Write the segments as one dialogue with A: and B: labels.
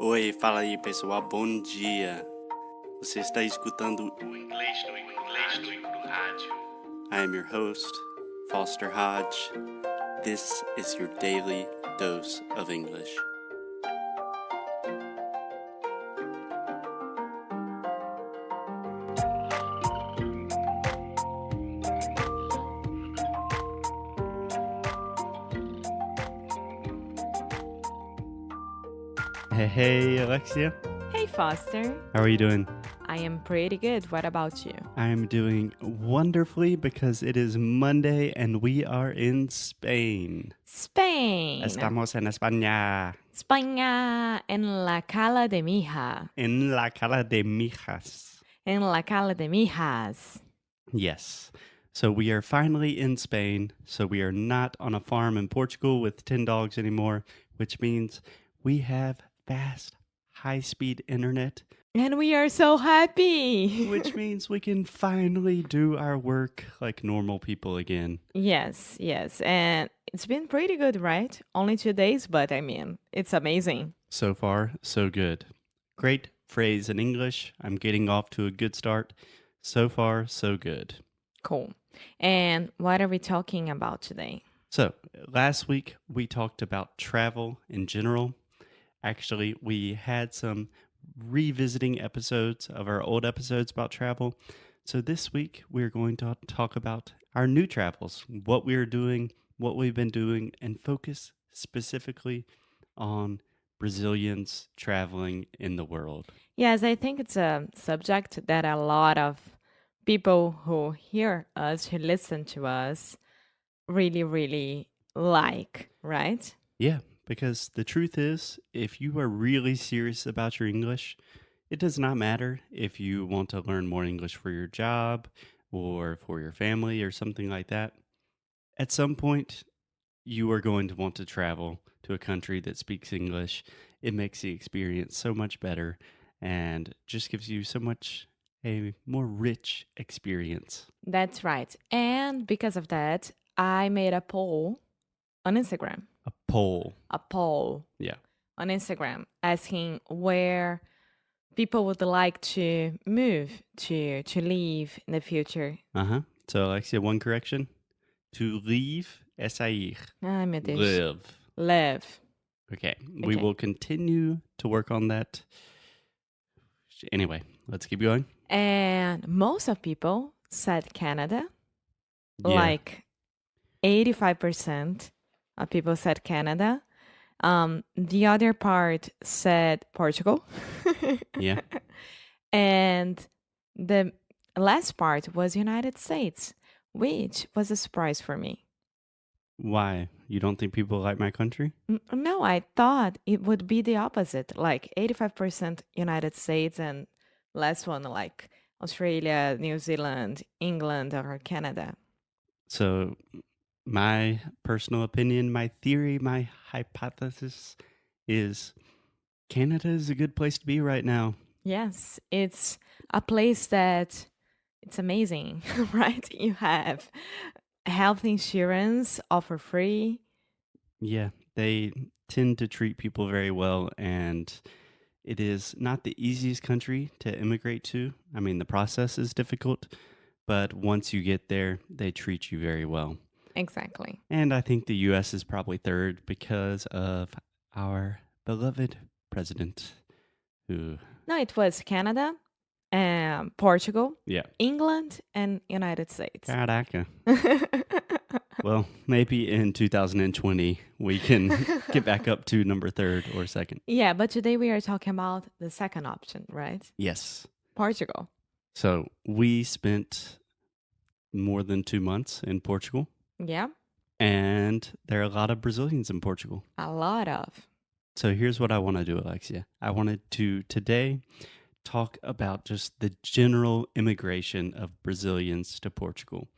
A: Oi, fala aí pessoal, bom dia. Você está escutando
B: o Inglês do Rádio.
A: I am your host, Foster Hodge. This is your daily dose of English. Hey, Alexia.
C: Hey, Foster.
A: How are you doing?
C: I am pretty good. What about you?
A: I am doing wonderfully because it is Monday and we are in Spain.
C: Spain.
A: Estamos en España.
C: España. En la cala de mija.
A: En la cala de mijas.
C: En la cala de mijas.
A: Yes. So we are finally in Spain. So we are not on a farm in Portugal with 10 dogs anymore, which means we have fast, high-speed internet.
C: And we are so happy.
A: Which means we can finally do our work like normal people again.
C: Yes. And it's been pretty good, right? Only 2 days, but I mean, it's amazing.
A: So far, so good. Great phrase in English. I'm getting off to a good start. So far, so good.
C: Cool. And what are we talking about today?
A: So, last week we talked about travel in general. Actually, we had some revisiting episodes of our old episodes about travel. So this week, we're going to talk about our new travels, what we're doing, what we've been doing, and focus specifically on Brazilians traveling in the world.
C: Yes, I think it's a subject that a lot of people who hear us, who listen to us, really like, right?
A: Yeah, because the truth is, if you are really serious about your English, it does not matter if you want to learn more English for your job or for your family or something like that. At some point, you are going to want to travel to a country that speaks English. It makes the experience so much better and just gives you so much a more rich experience.
C: That's right. And because of that, I made a poll on Instagram.
A: A poll.
C: Yeah. On Instagram, asking where people would like to move to live in the future.
A: So, Alexia, one correction. To leave, é sair.
C: Ai, meu Deus.
A: Live. Okay. We will continue to work on that. Anyway, let's keep going.
C: And most of people said Canada.
A: Yeah.
C: Like 85% of people said Canada. The other part said Portugal.
A: Yeah.
C: And the last part was United States, which was a surprise for me.
A: Why? You don't think people like my country?
C: No, I thought it would be the opposite, like 85% United States and last one like Australia, New Zealand, England, or Canada.
A: So my personal opinion, my theory, my hypothesis is Canada is a good place to be right now.
C: Yes, it's a place that it's amazing, right? You have health insurance, offer free.
A: Yeah, they tend to treat people very well, and it is not the easiest country to immigrate to. I mean, the process is difficult, but once you get there, they treat you very well.
C: Exactly.
A: And I think the U.S. is probably third because of our beloved president who...
C: No, it was Canada, Portugal,
A: Yeah.
C: England, and United States.
A: Caraca. Well, maybe in 2020, we can get back up to number third or second.
C: Yeah, but today we are talking about the second option, right?
A: Yes.
C: Portugal.
A: So we spent more than 2 months in Portugal.
C: Yeah.
A: And there are a lot of Brazilians in Portugal.
C: A lot of.
A: So here's what I want to do, Alexia. I wanted to today talk about just the general immigration of Brazilians to Portugal.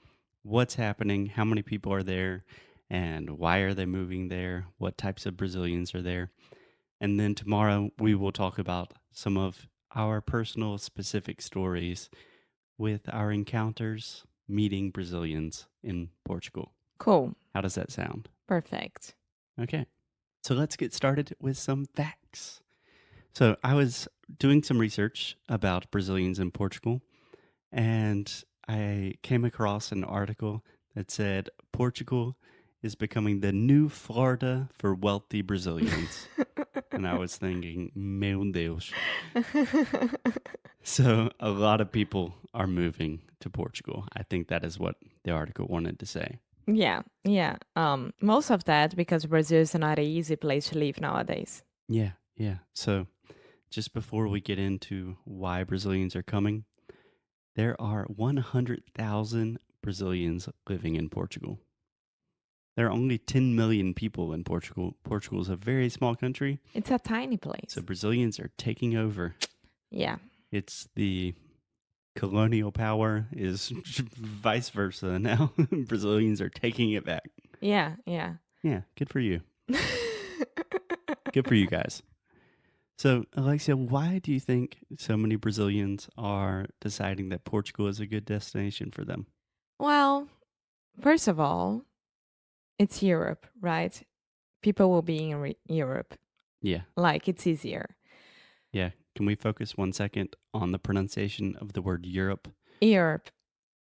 A: What's happening? How many people are there? And why are they moving there? What types of Brazilians are there? And then tomorrow we will talk about some of our personal specific stories with our encounters meeting Brazilians in Portugal.
C: Cool.
A: How does that sound?
C: Perfect.
A: Okay. So let's get started with some facts. So I was doing some research about Brazilians in Portugal, and I came across an article that said Portugal is becoming the new Florida for wealthy Brazilians. And I was thinking, meu Deus. So a lot of people are moving to Portugal. I think that is what the article wanted to say.
C: Yeah. Most of that because Brazil is not an easy place to live nowadays.
A: Yeah. So just before we get into why Brazilians are coming, there are 100,000 Brazilians living in Portugal. There are only 10 million people in Portugal. Portugal is a very small country.
C: It's a tiny place.
A: So Brazilians are taking over.
C: Yeah.
A: It's the colonial power is vice versa now. Brazilians are taking it back.
C: Yeah.
A: Yeah, good for you. Good for you guys. So, Alexia, why do you think so many Brazilians are deciding that Portugal is a good destination for them?
C: Well, first of all, it's Europe, right? People will be in Europe.
A: Yeah.
C: Like, it's easier.
A: Yeah. Can we focus 1 second on the pronunciation of the word Europe?
C: Europe.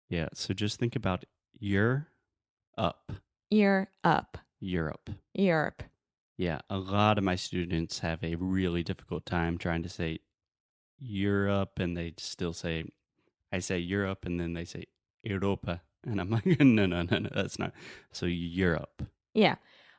A: Yeah. So just think about you're up.
C: Ear up.
A: Europe.
C: Europe.
A: Yeah. A lot of my students have a really difficult time trying to say Europe, and they still say, I say Europe, and then they say Europa. And I'm like, no, that's not. So Europe.
C: Yeah.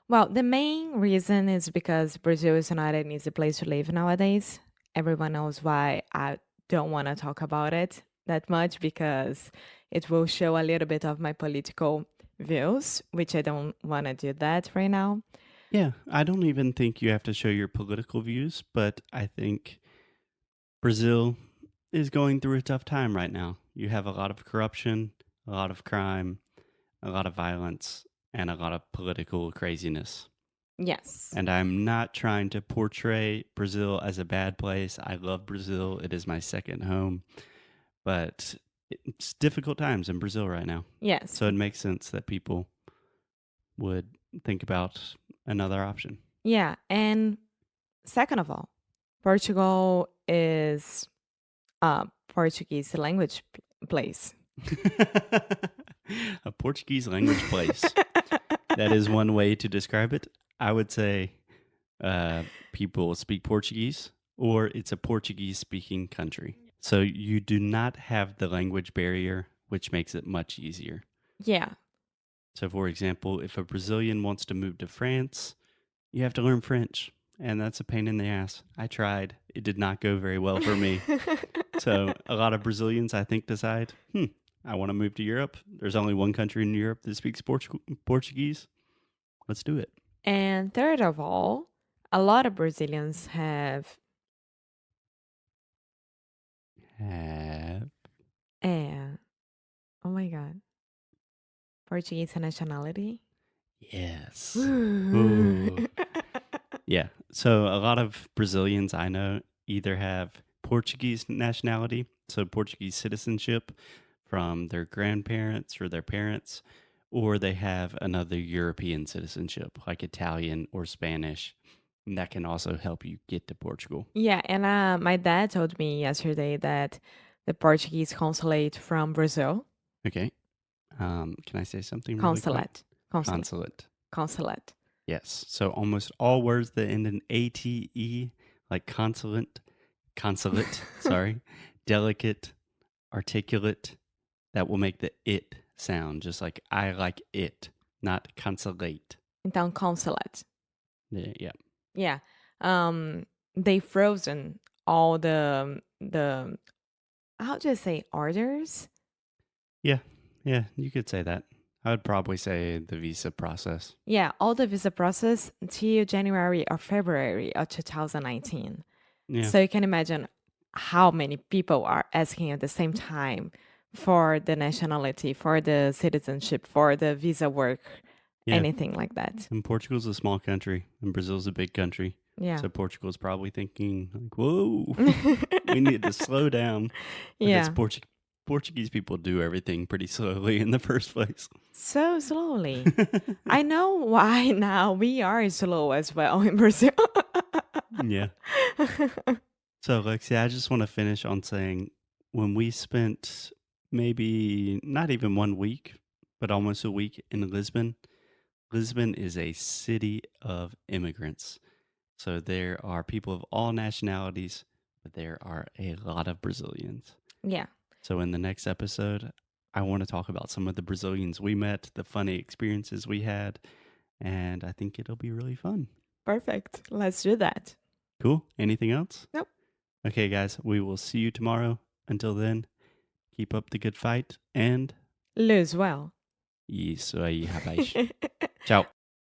C: Well, the main reason is because Brazil is not an easy place to live nowadays. Everyone knows why I don't want to talk about it that much because it will show a little bit of my political views, which I don't want to do that right now.
A: Yeah, I don't even think you have to show your political views, but I think Brazil is going through a tough time right now. You have a lot of corruption, a lot of crime, a lot of violence, and a lot of political craziness.
C: Yes.
A: And I'm not trying to portray Brazil as a bad place. I love Brazil. It is my second home. But it's difficult times in Brazil right now.
C: Yes.
A: So it makes sense that people would think about another option.
C: Yeah. And second of all, Portugal is a Portuguese language place.
A: A Portuguese language place. That is one way to describe it. I would say people speak Portuguese, or it's a Portuguese-speaking country. So you do not have the language barrier, which makes it much easier.
C: Yeah.
A: So, for example, if a Brazilian wants to move to France, you have to learn French, and that's a pain in the ass. I tried. It did not go very well for me. So a lot of Brazilians, I think, decide, I want to move to Europe. There's only one country in Europe that speaks Portuguese. Let's do it.
C: And third of all, a lot of Brazilians have oh my God, Portuguese nationality.
A: Yes. Ooh. Yeah. So a lot of Brazilians I know either have Portuguese nationality, so Portuguese citizenship from their grandparents or their parents, or they have another European citizenship like Italian or Spanish. And that can also help you get to Portugal.
C: Yeah, and my dad told me yesterday that the Portuguese consulate from Brazil.
A: Okay. Can I say something really quick? Consulate. Yes. So almost all words that end in ATE, like consulate, sorry, delicate, articulate, that will make the it sound, just like I like it, not consulate.
C: Então, consulate.
A: Yeah.
C: Yeah. They frozen all the how do you say orders?
A: Yeah, you could say that. I would probably say the visa process.
C: Yeah, all the visa process until January or February of 2019.
A: Yeah.
C: So you can imagine how many people are asking at the same time for the nationality, for the citizenship, for the visa work, anything like that.
A: And Portugal's a small country, and Brazil's a big country.
C: Yeah.
A: So Portugal's probably thinking, like, whoa, we need to slow down.
C: Yeah.
A: Portuguese people do everything pretty slowly in the first place.
C: So slowly. I know why now we are slow as well in Brazil.
A: Yeah. So, Lexi, I just want to finish on saying when we spent maybe not even 1 week, but almost a week in Lisbon, Lisbon is a city of immigrants. So there are people of all nationalities, but there are a lot of Brazilians.
C: Yeah.
A: So in the next episode, I want to talk about some of the Brazilians we met, the funny experiences we had, and I think it'll be really fun.
C: Perfect. Let's do that.
A: Cool. Anything else?
C: Nope.
A: Okay, guys, we will see you tomorrow. Until then, keep up the good fight and
C: Lose well.
A: isso aí, rapaz. Tchau.